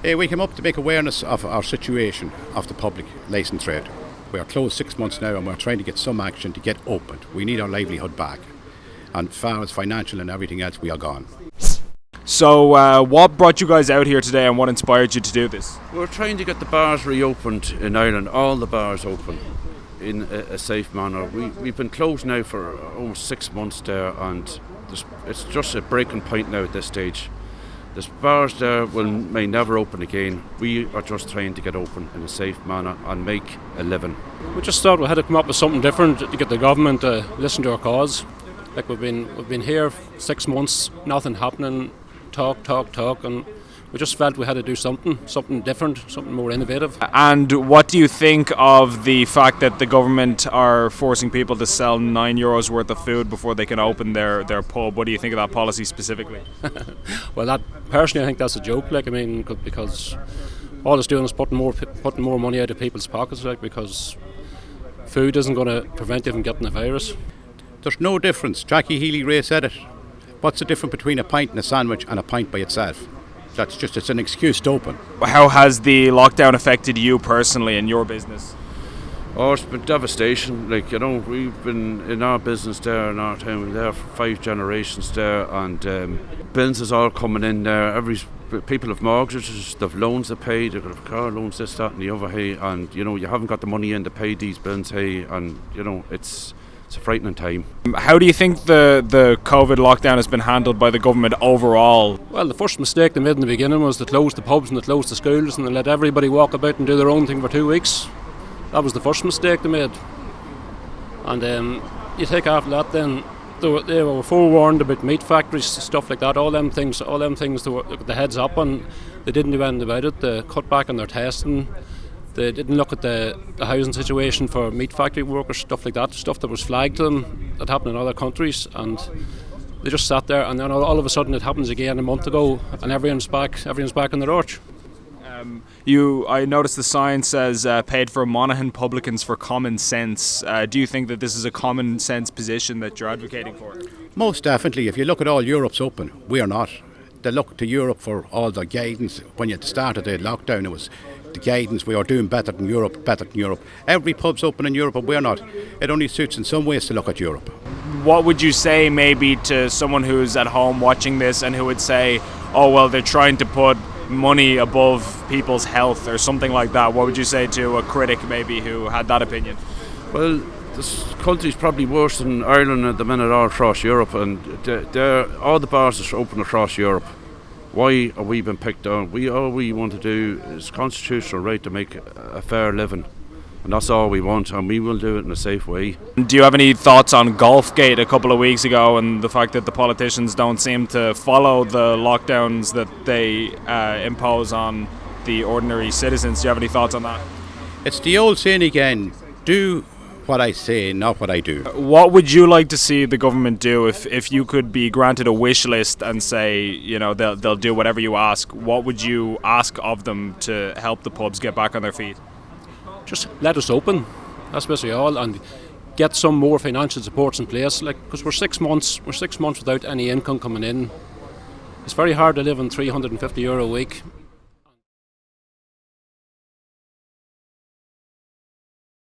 We came up to make awareness of our situation of the public licensed trade. We are closed 6 months now and we're trying to get some action to get opened. We need our livelihood back. And as far as financial and everything else, we are gone. So what brought you guys out here today and what inspired you to do this? We're trying to get the bars reopened in Ireland, all the bars open in a safe manner. We've been closed now for almost 6 months there, and it's just a breaking point now at this stage. The bars there may never open again. We are just trying to get open in a safe manner and make a living. We just thought we had to come up with something different to get the government to listen to our cause. Like we've been here 6 months, nothing happening, talk, and we just felt we had to do something different, something more innovative. And what do you think of the fact that the government are forcing people to sell €9 worth of food before they can open their pub? What do you think of that policy specifically? Well, personally I think that's a joke. Because all it's doing is putting more money out of people's pockets. Because food isn't going to prevent you from getting the virus. There's no difference. Jackie Healy-Rae said it. What's the difference between a pint and a sandwich and a pint by itself? It's an excuse to open. How has the lockdown affected you personally in your business? Oh, it's been devastation. We've been in our business there in our town. We're there for 5 generations there, and bills is all coming in there. People have mortgages, they've loans to pay, they've got car loans, this, that, and the other. Hey, and you haven't got the money in to pay these bills. Hey, and it's a frightening time. How do you think the COVID lockdown has been handled by the government overall? Well, the first mistake they made in the beginning was to close the pubs and to close the schools and to let everybody walk about and do their own thing for 2 weeks. That was the first mistake they made. And you take after that, then they were forewarned about meat factories, stuff like that. All them things they were the heads up on. They didn't do anything about it. They cut back on their testing. They didn't look at the housing situation for meat factory workers, stuff like that, stuff that was flagged to them that happened in other countries, and they just sat there, and then all of a sudden it happens again a month ago, and everyone's back on their arch. I noticed the sign says paid for Monaghan Publicans for common sense. Do you think that this is a common sense position that you're advocating for? Most definitely. If you look at all Europe's open, we are not. They look to Europe for all the guidance. When you started the lockdown, it was the guidance, we are doing better than Europe. Every pub's open in Europe, but we're not. It only suits in some ways to look at Europe. What would you say maybe to someone who's at home watching this and who would say, oh well, they're trying to put money above people's health or something like that? What would you say to a critic maybe who had that opinion? Well, this country's probably worse than Ireland at the minute all across Europe, and all the bars are open across Europe. Why are we being picked on? All we want to do is constitutional right to make a fair living, and that's all we want, and we will do it in a safe way. Do you have any thoughts on Golfgate a couple of weeks ago and the fact that the politicians don't seem to follow the lockdowns that they impose on the ordinary citizens? Do you have any thoughts on that? It's the old saying again, do what I say, not what I do. What would you like to see the government do if you could be granted a wish list and say, they'll do whatever you ask? What would you ask of them to help the pubs get back on their feet? Just let us open. That's basically all, and get some more financial supports in place. Because we're 6 months without any income coming in. It's very hard to live on €350 a week.